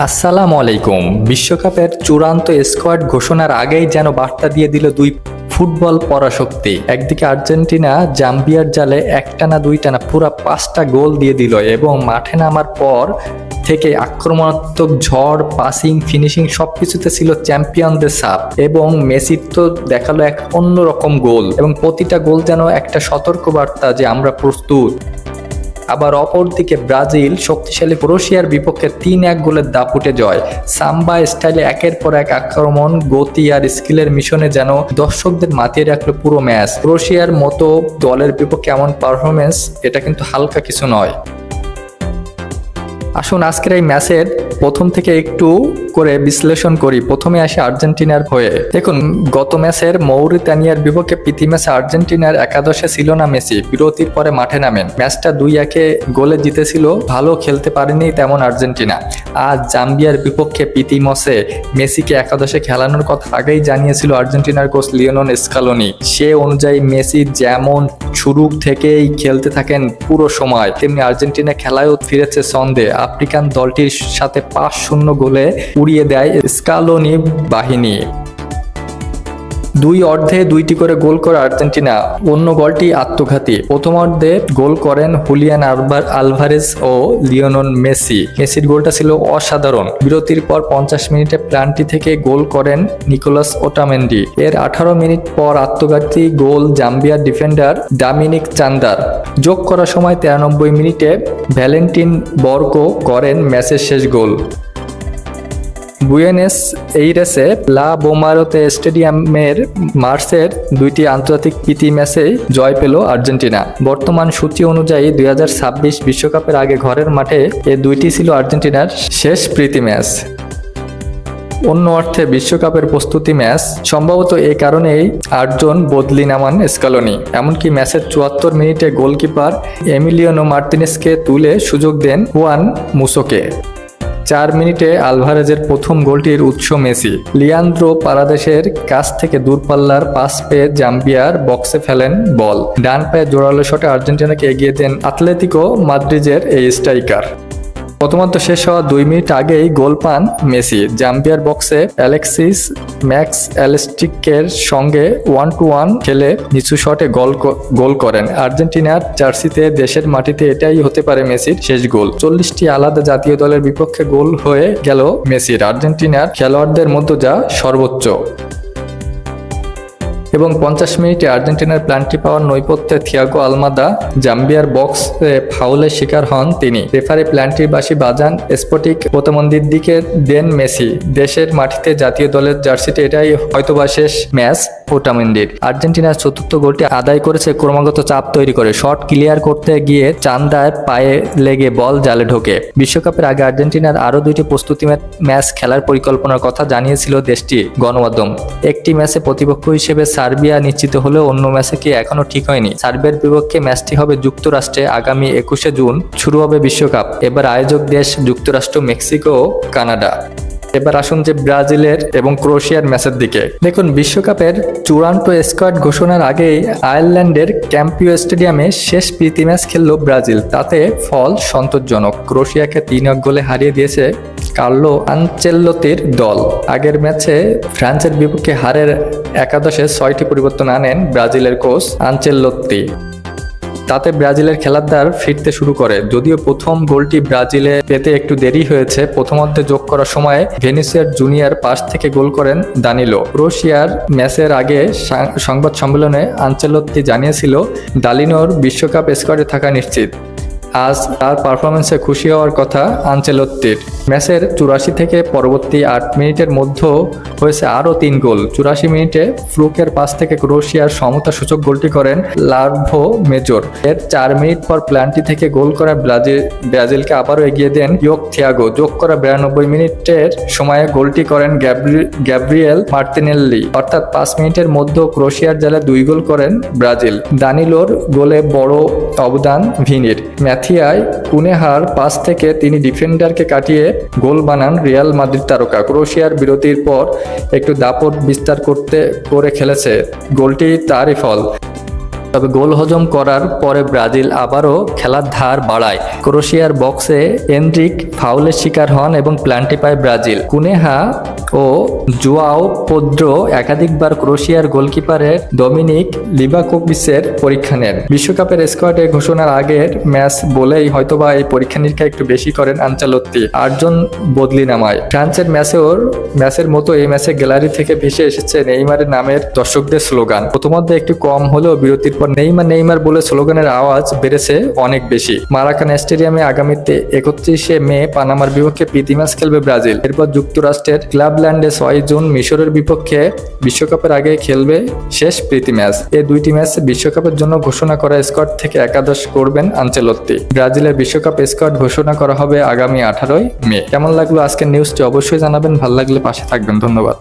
আসসালামু আলাইকুম। বিশ্বকাপের চূড়ান্ত স্কোয়াড ঘোষণার আগেই যেন বার্তা দিয়ে দিল দুই ফুটবল পরাশক্তি। একদিকে আর্জেন্টিনা জাম্বিয়ার জালে একটানা দুইটানা পুরা 5টা গোল দিয়ে দিল এবং মাঠে নামার পর থেকে আক্রমণাত্মক ঝড়, পাসিং, ফিনিশিং সবকিছুতে ছিল চ্যাম্পিয়নদের ছাপ। এবং মেসির তো দেখালো এক অন্যরকম গোল এবং প্রতিটা গোল যেন একটা সতর্কবার্তা যে আমরা প্রস্তুত। আবার অপরদিকে ব্রাজিল শক্তিশালী ক্রোয়েশিয়ার বিপক্ষে 3-1 গোলের দাপুটে জয়। সাম্বা স্টাইলে একের পর এক আক্রমণ, গতি আর স্কিলের মিশনে যেন দর্শকদের মাতিয়ে রাখলো পুরো ম্যাচ। ক্রোয়েশিয়ার মতো দলের বিপক্ষে এমন পারফরমেন্স এটা কিন্তু হালকা কিছু নয়। আসুন আজকের এই ম্যাচের প্রথম থেকে একটু করে বিশ্লেষণ করি। প্রথমে আসে আর্জেন্টিনার হয়ে। দেখুন, গত ম্যাচের মৌরিতানিয়ার বিপক্ষে প্রীতি ম্যাচে আর্জেন্টিনার একাদশে ছিল না মেসি। বিরতির পরে মাঠে নামেন। ম্যাচটা 2-1 গোলে জিতেছিল। ভালো খেলতে পারেনি তেমন আর্জেন্টিনা। আজ জাম্বিয়ার বিপক্ষে প্রীতি ম্যাচে মেসিকে একাদশে খেলানোর কথা আগেই জানিয়েছিল আর্জেন্টিনার কোচ লিওনেল স্কালোনি। সে অনুযায়ী মেসি যেমন শুরু থেকেই খেলতে থাকেন পুরো সময়, তেমনি আর্জেন্টিনা খেলায়ও ফিরেছে ছন্দে। আফ্রিকান দলটির সাথে 5-0 গোলে উড়িয়ে দেয় স্কালোনি বাহিনী। দুই অর্ধে 2টি করে গোল করে আর্জেন্টিনা, অন্য গোলটি আত্মঘাতী। প্রথম অর্ধে গোল করেন হুলিয়ান আলভারেজ ও লিওনেল মেসি। মেসির গোলটা ছিল অসাধারণ। বিরতির পর 50 মিনিটে প্লান্টি থেকে গোল করেন নিকোলাস ওটামেন্ডি। এর 18 মিনিট পর আত্মঘাতী গোল জাম্বিয়ার ডিফেন্ডার ডমিনিক চান্দার। যোগ করার সময় 93 মিনিটে ভ্যালেন্টিন বর্গো করেন ম্যাচের শেষ গোল। বুয়েনোস এইরেসে লা বোমারোতে স্টেডিয়ামের মার্চের 2টি আন্তর্জাতিক প্রীতি ম্যাচে জয় পেল আর্জেন্টিনা। বর্তমান সূচি অনুযায়ী 2026 বিশ্বকাপের আগে ঘরের মাঠে এ 2টি ছিল আর্জেন্টিনার শেষ প্রীতি ম্যাচ। অন্য অর্থে বিশ্বকাপের প্রস্তুতি ম্যাচ। সম্ভবত এই কারণেই 8 জন বদলি নামান স্কালোনি। এমনকি ম্যাচের 74 মিনিটে গোলকিপার এমিলিয়ানো মার্তিনেজকে তুলে সুযোগ দেন হুয়ান মুসোকে। 4 মিনিটে আলভারেজের প্রথম গোলটির উৎস মেসি। লিয়ান্দ্রো পারাদেসের কাছ থেকে দূরপাল্লার পাস পেয়ে জাম্বিয়ার বক্সে ফেলেন বল। ডান পায়ে জোরালো শটে আর্জেন্টিনাকে এগিয়ে দেন আতলেতিকো মাদ্রিদের এই স্ট্রাইকার। প্রথমার্ধ শেষ হওয়া 2 মিনিট আগেই গোল পান মেসি। জাম্বিয়ার বক্সে অ্যালেক্সিস ম্যাক্স অ্যালেস্টিকের সঙ্গে 1-1 খেলে নিচু শটে গোল করেন। আর্জেন্টিনার জার্সিতে দেশের মাটিতে এটাই হতে পারে মেসির শেষ গোল। 40টি আলাদা জাতীয় দলের বিপক্ষে গোল হয়ে গেল মেসির, আর্জেন্টিনার খেলোয়াড়দের মধ্যে যা সর্বোচ্চ। এবং 50 মিনিটে আর্জেন্টিনার প্লান্টি পাওয়ার নৈপথ্যে থিয়াগো আলমাদা জাম্বিয়ার বক্সে ফাউলের শিকার হন তিনি। রেফারি প্লান্টির বাঁশি বাজান, স্ফটিক প্রতিদ্বন্দ্বীর দিকে দেন মেসি। দেশের মাটিতে জাতীয় দলের জার্সিতে এটাই হয়তোবা শেষ ম্যাচ ওটামেন্ডির। আর্জেন্টিনার চতুর্থ গোলটি আদায় করেছে ক্রমাগত চাপ তৈরি করে। শট ক্লিয়ার করতে গিয়ে চান্দায় পায়ে লেগে বল জালে ঢোকে। বিশ্বকাপের আগে আর্জেন্টিনার আরও 2টি প্রস্তুতি ম্যাচ খেলার পরিকল্পনার কথা জানিয়েছিল দেশটির গণমাধ্যম। একটি ম্যাচে প্রতিপক্ষ হিসেবে সার্বিয়া নিশ্চিত হলেও অন্য ম্যাচে কি এখনো ঠিক হয়নি। সার্বিয়ার বিপক্ষে ম্যাচটি হবে যুক্তরাষ্ট্রে। আগামী 21 জুন শুরু হবে বিশ্বকাপ। এবার আয়োজক দেশ যুক্তরাষ্ট্র, মেক্সিকো ও কানাডা। এবার আসুন যে ব্রাজিলের এবং ক্রোয়েশিয়ার ম্যাচের দিকে। দেখুন, বিশ্বকাপের চূড়ান্ত স্কোয়াড ঘোষণার আগেই আয়ারল্যান্ডের ক্যাম্পিও স্টেডিয়ামে শেষ প্রীতি ম্যাচ খেলল ব্রাজিল। তাতে ফল সন্তোষজনক। ক্রোয়েশিয়াকে 3-1 গোলে হারিয়ে দিয়েছে কার্লো আনচেল্লোতির দল। আগের ম্যাচে ফ্রান্সের বিপক্ষে হারের একাদশে 6টি পরিবর্তন আনেন ব্রাজিলের কোচ আনচেল্লোত্তি। তাতে ব্রাজিলের খেলার ধার ফিরতে শুরু করে। যদিও প্রথম গোলটি ব্রাজিলে পেতে একটু দেরি হয়েছে। প্রথমার্ধে যোগ করার সময় ভিনিসিয়াস জুনিয়র পাস থেকে গোল করেন দানিলো। ক্রোয়েশিয়ার ম্যাচের আগে সংবাদ সম্মেলনে আনচেলোত্তি জানিয়েছিল দালিনোর বিশ্বকাপ স্কোয়াডে থাকা নিশ্চিত। আজ তার পারফরমেন্সে খুশি হওয়ার কথা আনচেলোত্তির। ম্যাচের 84 থেকে পরবর্তী 8 মিনিটের মধ্যে হয়েছে আরও 3 গোল। 84 মিনিটে ফ্লুকের পাস থেকে ক্রোয়েশিয়ার সমতা সূচক গোলটি করেন লার্ভো মেজর। এর 4 মিনিট পর প্লান্টি থেকে গোল করা ব্রাজিলকে আবারও এগিয়ে দেন ইয়োক থিয়াগো। যোগ করা 92 মিনিটের সময়ে গোলটি করেন গ্যাব্রিয়েল মার্তিনেল্লি। অর্থাৎ 5 মিনিটের মধ্যে ক্রোয়েশিয়ার জালে 2 গোল করেন ব্রাজিল। দানিলোর গোলে বড় অবদান ভিনির। ম্যাথিয়াই কুনেহার পাস থেকে তিনি ডিফেন্ডারকে কাটিয়ে গোল বানান রিয়াল মাদ্রিদ তারকা। ক্রোয়েশিয়ার বিরতির পর একটু দাপট বিস্তার করে খেলেছে। গোলটি তারই ফল। তবে গোল হজম করার পরে ব্রাজিল আবারও খেলার ধার বাড়ায়। ক্রোয়েশিয়ার বক্সে এনরিক ফাউলের শিকার হন এবং প্লান্টি পায় ব্রাজিল। কুনেহা ও জোয়াও পেদ্রো একাধিকবার ক্রোয়েশিয়ার গোলকিপারের ডমিনিক লিভাকোভিচের পরীক্ষা নেন। বিশ্বকাপের স্কোয়াডে ঘোষণার আগের ম্যাচ বলেই হয়তোবা এই পরীক্ষা নিরীক্ষা একটু বেশি করেন আনচেলত্তি। 8 জন বদলি নামায়। ফ্রান্সের ম্যাচের মতো এই ম্যাচে গ্যালারি থেকে ভেসে এসেছে নেইমারের নামের দর্শকদের স্লোগান। প্রথমার্ধে একটু কম হলেও বিরতির পর নেইমার নেইমার বলে স্লোগানের আওয়াজ বেড়েছে অনেক বেশি। মারাকানা স্টেডিয়ামে আগামীতে 31শে মে পানামার বিপক্ষে প্রীতি ম্যাচ খেলবে ব্রাজিল। এরপর যুক্তরাষ্ট্রের ক্লাবল্যান্ডে 6 জুন মিশরের বিপক্ষে বিশ্বকাপের আগে খেলবে শেষ প্রীতি ম্যাচ। এই দুইটি ম্যাচ বিশ্বকাপের জন্য ঘোষণা করা স্কোয়াড থেকে একাদশ করবেন আনচেলত্তি। ব্রাজিলের বিশ্বকাপ স্কোয়াড ঘোষণা করা হবে আগামী 18ই মে। কেমন লাগলো আজকের নিউজটি অবশ্যই জানাবেন, ভালো লাগলে পাশে থাকবেন। ধন্যবাদ।